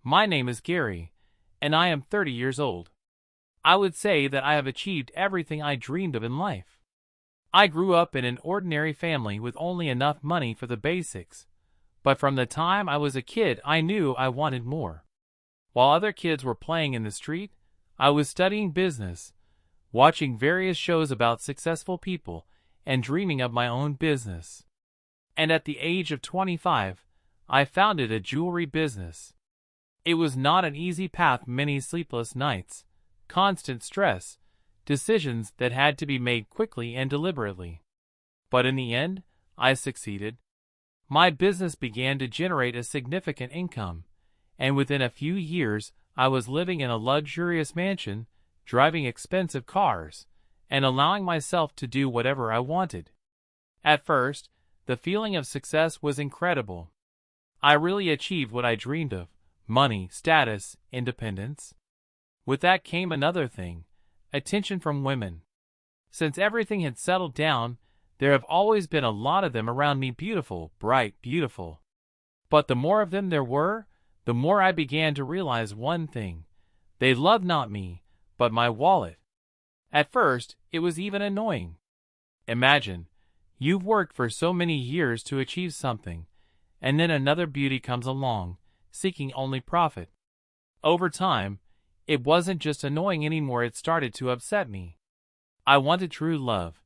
My name is Gary, and I am 30 years old. I would say that I have achieved everything I dreamed of in life. I grew up in an ordinary family with only enough money for the basics, but from the time I was a kid I knew I wanted more. While other kids were playing in the street, I was studying business, watching various shows about successful people, and dreaming of my own business. And at the age of 25, I founded a jewelry business. It was not an easy path, many sleepless nights, constant stress, decisions that had to be made quickly and deliberately. But in the end, I succeeded. My business began to generate a significant income, and within a few years I was living in a luxurious mansion, driving expensive cars, and allowing myself to do whatever I wanted. At first, the feeling of success was incredible. I really achieved what I dreamed of: money, status, independence. With that came another thing: attention from women. Since everything had settled down, there have always been a lot of them around me, beautiful, bright, beautiful. But the more of them there were, the more I began to realize one thing: they loved not me, but my wallet. At first, it was even annoying. Imagine, you've worked for so many years to achieve something, and then another beauty comes along, seeking only profit. Over time, it wasn't just annoying anymore, it started to upset me. I wanted true love,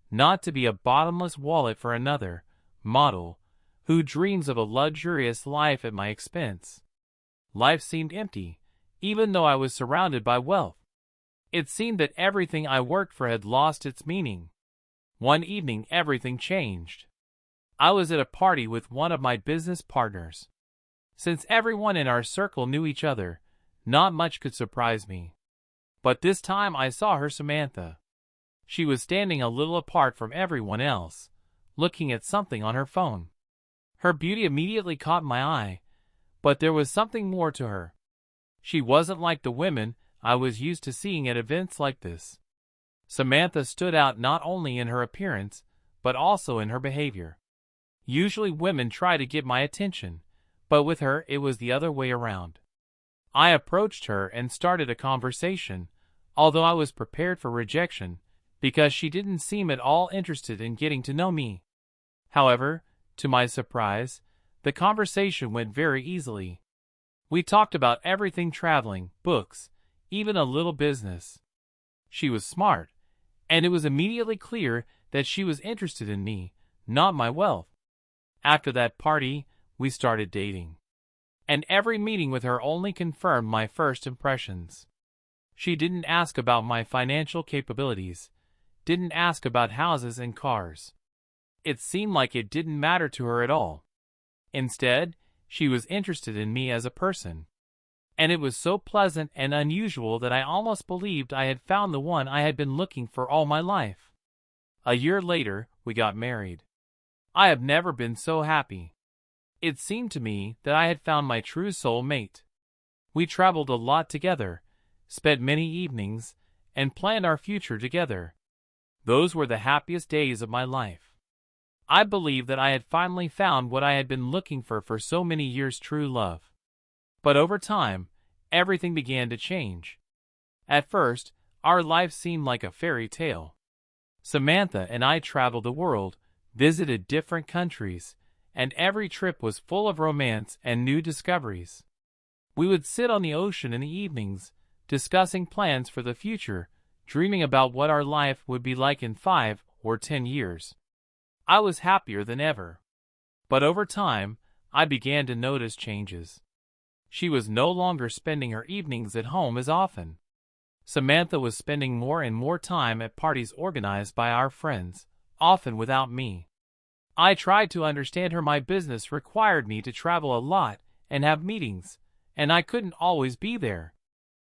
not to be a bottomless wallet for another model who dreams of a luxurious life at my expense. Life seemed empty, even though I was surrounded by wealth. It seemed that everything I worked for had lost its meaning. One evening, everything changed. I was at a party with one of my business partners. Since everyone in our circle knew each other, not much could surprise me. But this time I saw her, Samantha. She was standing a little apart from everyone else, looking at something on her phone. Her beauty immediately caught my eye, but there was something more to her. She wasn't like the women I was used to seeing at events like this. Samantha stood out not only in her appearance, but also in her behavior. Usually women try to get my attention, but with her it was the other way around. I approached her and started a conversation, although I was prepared for rejection, because she didn't seem at all interested in getting to know me. However, to my surprise, the conversation went very easily. We talked about everything: traveling, books, even a little business. She was smart, and it was immediately clear that she was interested in me, not my wealth. After that party, we started dating. And every meeting with her only confirmed my first impressions. She didn't ask about my financial capabilities, didn't ask about houses and cars. It seemed like it didn't matter to her at all. Instead, she was interested in me as a person. And it was so pleasant and unusual that I almost believed I had found the one I had been looking for all my life. A year later, we got married. I have never been so happy. It seemed to me that I had found my true soul mate. We traveled a lot together, spent many evenings, and planned our future together. Those were the happiest days of my life. I believed that I had finally found what I had been looking for so many years: true love. But over time, everything began to change. At first, our life seemed like a fairy tale. Samantha and I traveled the world, visited different countries, and every trip was full of romance and new discoveries. We would sit on the ocean in the evenings, discussing plans for the future, dreaming about what our life would be like in 5 or 10 years. I was happier than ever. But over time, I began to notice changes. She was no longer spending her evenings at home as often. Samantha was spending more and more time at parties organized by our friends, often without me. I tried to understand her. My business required me to travel a lot and have meetings, and I couldn't always be there.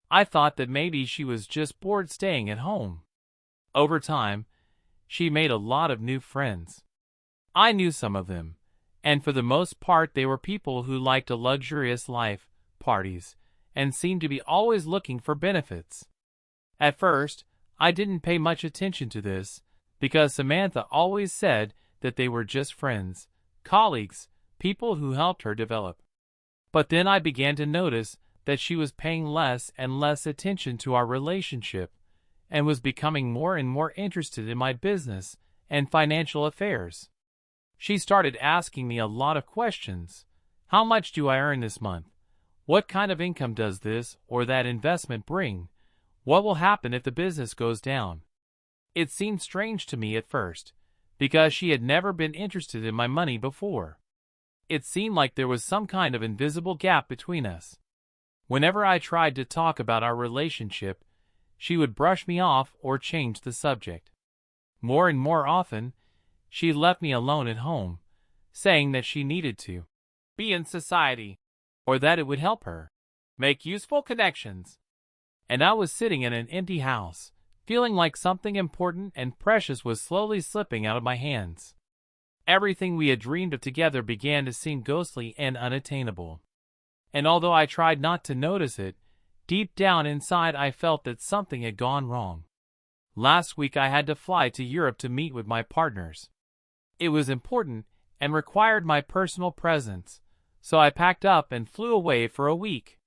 I thought that maybe she was just bored staying at home. Over time, she made a lot of new friends. I knew some of them, and for the most part they were people who liked a luxurious life, parties, and seemed to be always looking for benefits. At first, I didn't pay much attention to this, because Samantha always said that they were just friends, colleagues, people who helped her develop. But then I began to notice that she was paying less and less attention to our relationship and was becoming more and more interested in my business and financial affairs. She started asking me a lot of questions. How much do I earn this month? What kind of income does this or that investment bring? What will happen if the business goes down? It seemed strange to me at first, because she had never been interested in my money before. It seemed like there was some kind of invisible gap between us. Whenever I tried to talk about our relationship, she would brush me off or change the subject. More and more often, she left me alone at home, saying that she needed to be in society, or that it would help her make useful connections. And I was sitting in an empty house, feeling like something important and precious was slowly slipping out of my hands. Everything we had dreamed of together began to seem ghostly and unattainable. And although I tried not to notice it, deep down inside I felt that something had gone wrong. Last week I had to fly to Europe to meet with my partners. It was important and required my personal presence, so I packed up and flew away for a week.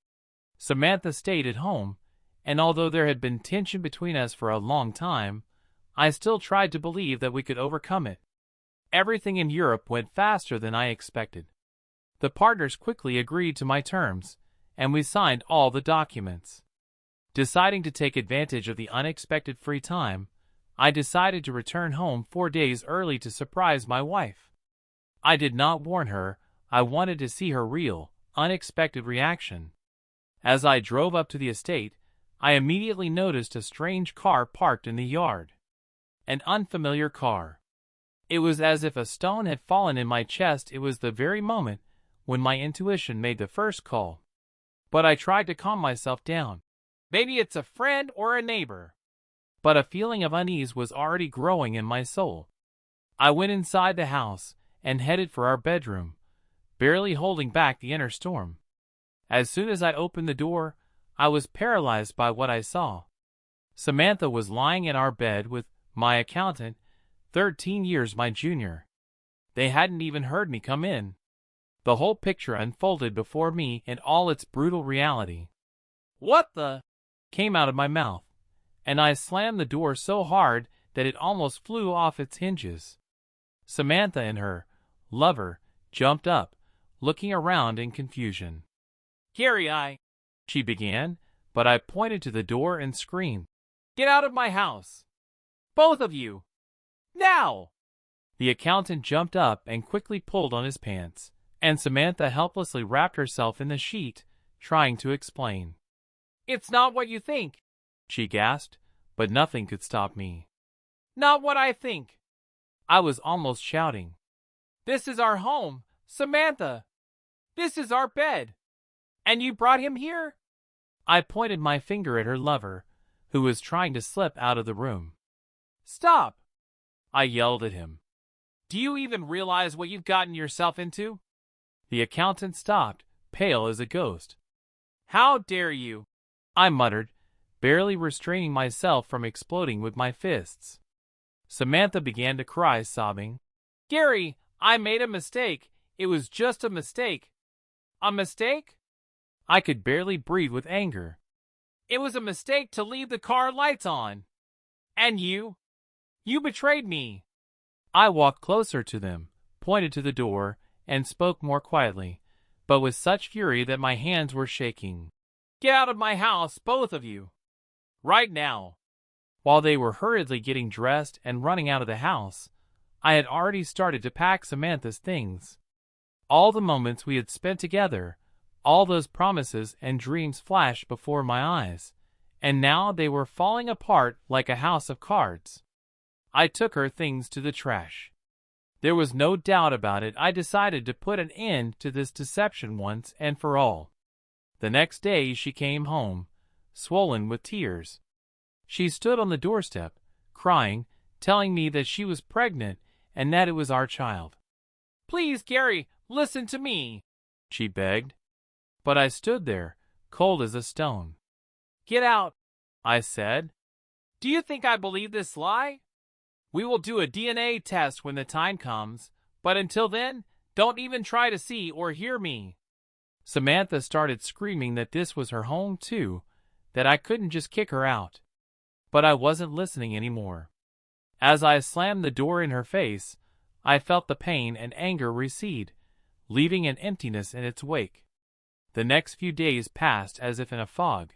Samantha stayed at home, and although there had been tension between us for a long time, I still tried to believe that we could overcome it. Everything in Europe went faster than I expected. The partners quickly agreed to my terms, and we signed all the documents. Deciding to take advantage of the unexpected free time, I decided to return home 4 days early to surprise my wife. I did not warn her. I wanted to see her real, unexpected reaction. As I drove up to the estate, I immediately noticed a strange car parked in the yard. An unfamiliar car. It was as if a stone had fallen in my chest. It was the very moment when my intuition made the first call. But I tried to calm myself down. Maybe it's a friend or a neighbor. But a feeling of unease was already growing in my soul. I went inside the house and headed for our bedroom, barely holding back the inner storm. As soon as I opened the door, I was paralyzed by what I saw. Samantha was lying in our bed with my accountant, 13 years my junior. They hadn't even heard me come in. The whole picture unfolded before me in all its brutal reality. "What the?" came out of my mouth, and I slammed the door so hard that it almost flew off its hinges. Samantha and her lover jumped up, looking around in confusion. "Gary, she began, but I pointed to the door and screamed, "Get out of my house! Both of you! Now!" The accountant jumped up and quickly pulled on his pants, and Samantha helplessly wrapped herself in the sheet, trying to explain. "It's not what you think," she gasped, but nothing could stop me. "Not what I think," I was almost shouting. "This is our home, Samantha. This is our bed. And you brought him here?" I pointed my finger at her lover, who was trying to slip out of the room. "Stop!" I yelled at him. "Do you even realize what you've gotten yourself into?" The accountant stopped, pale as a ghost. "How dare you?" I muttered, barely restraining myself from exploding with my fists. Samantha began to cry, sobbing. "Gary, I made a mistake. It was just a mistake." "A mistake?" I could barely breathe with anger. "It was a mistake to leave the car lights on. And you betrayed me." I walked closer to them, pointed to the door, and spoke more quietly, but with such fury that my hands were shaking. "Get out of my house, both of you. Right now." While they were hurriedly getting dressed and running out of the house, I had already started to pack Samantha's things. All the moments we had spent together, all those promises and dreams flashed before my eyes, and now they were falling apart like a house of cards. I took her things to the trash. There was no doubt about it. I decided to put an end to this deception once and for all. The next day she came home, swollen with tears. She stood on the doorstep, crying, telling me that she was pregnant and that it was our child. "Please, Gary, listen to me," she begged. But I stood there, cold as a stone. "Get out," I said. "Do you think I believe this lie? We will do a DNA test when the time comes, but until then, don't even try to see or hear me." Samantha started screaming that this was her home too, that I couldn't just kick her out. But I wasn't listening anymore. As I slammed the door in her face, I felt the pain and anger recede, leaving an emptiness in its wake. The next few days passed as if in a fog.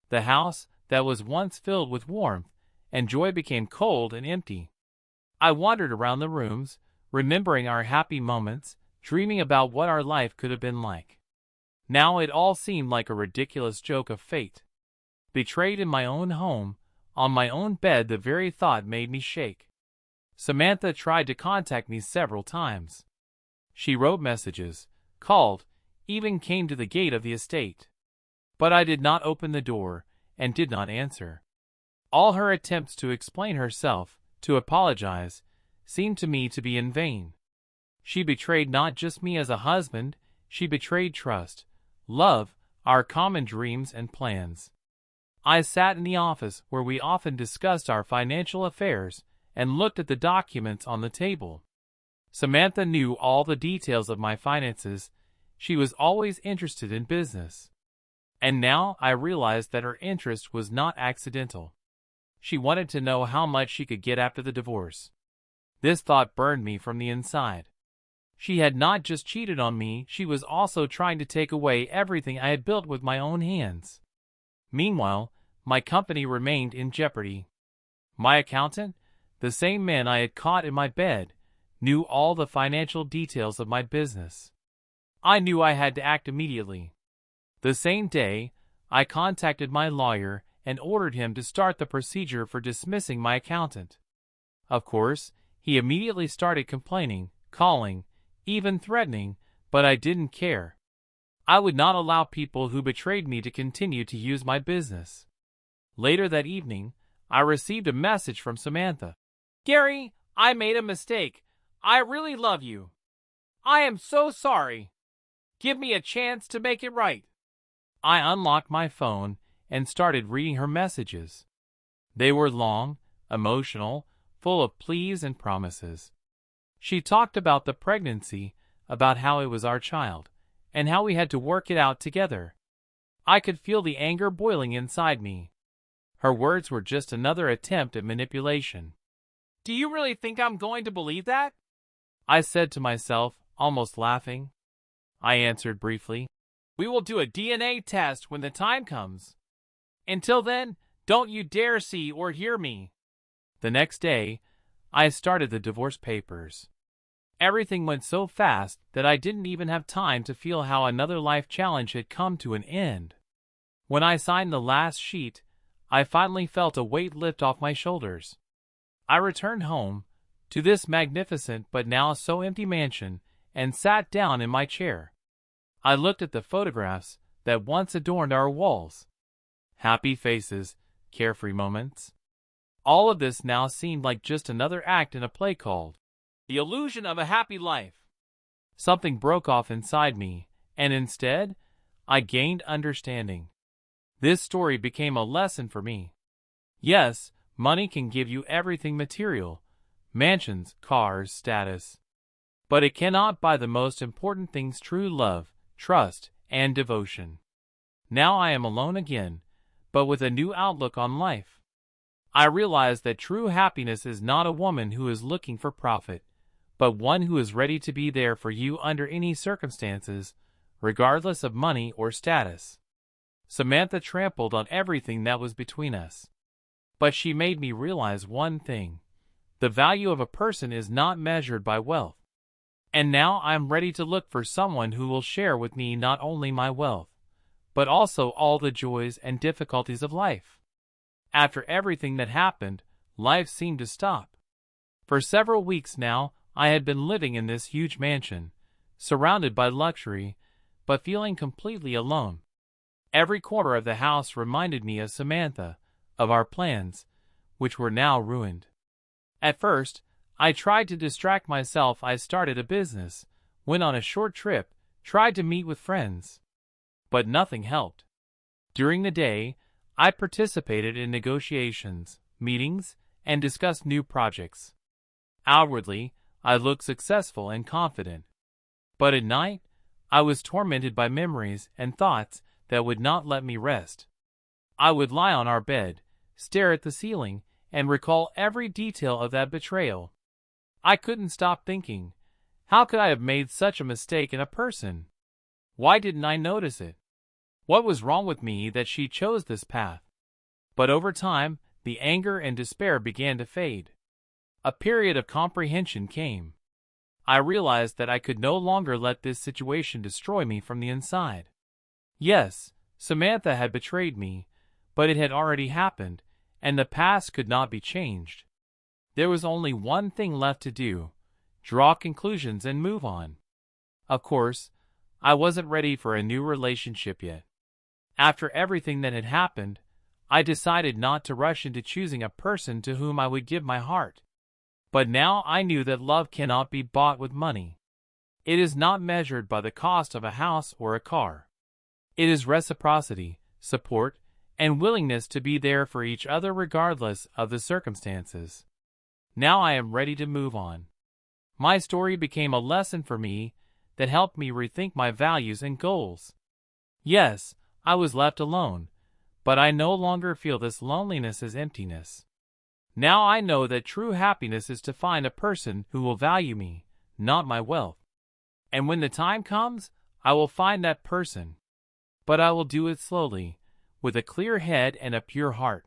The house that was once filled with warmth and joy became cold and empty. I wandered around the rooms, remembering our happy moments, dreaming about what our life could have been like. Now it all seemed like a ridiculous joke of fate. Betrayed in my own home, on my own bed, the very thought made me shake. Samantha tried to contact me several times. She wrote messages, called, even came to the gate of the estate. But I did not open the door, and did not answer. All her attempts to explain herself, to apologize, seemed to me to be in vain. She betrayed not just me as a husband, she betrayed trust, love, our common dreams and plans. I sat in the office where we often discussed our financial affairs and looked at the documents on the table. Samantha knew all the details of my finances. She was always interested in business. And now I realized that her interest was not accidental. She wanted to know how much she could get after the divorce. This thought burned me from the inside. She had not just cheated on me, she was also trying to take away everything I had built with my own hands. Meanwhile, my company remained in jeopardy. My accountant, the same man I had caught in my bed, knew all the financial details of my business. I knew I had to act immediately. The same day, I contacted my lawyer and ordered him to start the procedure for dismissing my accountant. Of course, he immediately started complaining, calling, even threatening, but I didn't care. I would not allow people who betrayed me to continue to use my business. Later that evening, I received a message from Samantha. "Gary, I made a mistake. I really love you. I am so sorry. Give me a chance to make it right." I unlocked my phone and started reading her messages. They were long, emotional, full of pleas and promises. She talked about the pregnancy, about how it was our child, and how we had to work it out together. I could feel the anger boiling inside me. Her words were just another attempt at manipulation. "Do you really think I'm going to believe that?" I said to myself, almost laughing. I answered briefly, "We will do a DNA test when the time comes. Until then, don't you dare see or hear me." The next day, I started the divorce papers. Everything went so fast that I didn't even have time to feel how another life challenge had come to an end. When I signed the last sheet, I finally felt a weight lift off my shoulders. I returned home, to this magnificent but now so empty mansion, and sat down in my chair. I looked at the photographs that once adorned our walls. Happy faces, carefree moments. All of this now seemed like just another act in a play called The Illusion of a Happy Life. Something broke off inside me, and instead, I gained understanding. This story became a lesson for me. Yes, money can give you everything material, mansions, cars, status. But it cannot buy the most important things: true love, trust, and devotion. Now I am alone again, but with a new outlook on life. I realize that true happiness is not a woman who is looking for profit, but one who is ready to be there for you under any circumstances, regardless of money or status. Samantha trampled on everything that was between us. But she made me realize one thing: the value of a person is not measured by wealth. And now I am ready to look for someone who will share with me not only my wealth, but also all the joys and difficulties of life. After everything that happened, life seemed to stop. For several weeks now, I had been living in this huge mansion, surrounded by luxury, but feeling completely alone. Every corner of the house reminded me of Samantha, of our plans, which were now ruined. At first, I tried to distract myself. I started a business, went on a short trip, tried to meet with friends. But nothing helped. During the day, I participated in negotiations, meetings, and discussed new projects. Outwardly, I looked successful and confident. But at night, I was tormented by memories and thoughts that would not let me rest. I would lie on our bed, stare at the ceiling, and recall every detail of that betrayal. I couldn't stop thinking, how could I have made such a mistake in a person? Why didn't I notice it? What was wrong with me that she chose this path? But over time, the anger and despair began to fade. A period of comprehension came. I realized that I could no longer let this situation destroy me from the inside. Yes, Samantha had betrayed me, but it had already happened, and the past could not be changed. There was only one thing left to do: draw conclusions and move on. Of course, I wasn't ready for a new relationship yet. After everything that had happened, I decided not to rush into choosing a person to whom I would give my heart. But now I knew that love cannot be bought with money. It is not measured by the cost of a house or a car. It is reciprocity, support, and willingness to be there for each other regardless of the circumstances. Now I am ready to move on. My story became a lesson for me that helped me rethink my values and goals. Yes, I was left alone, but I no longer feel this loneliness as emptiness. Now I know that true happiness is to find a person who will value me, not my wealth. And when the time comes, I will find that person. But I will do it slowly, with a clear head and a pure heart.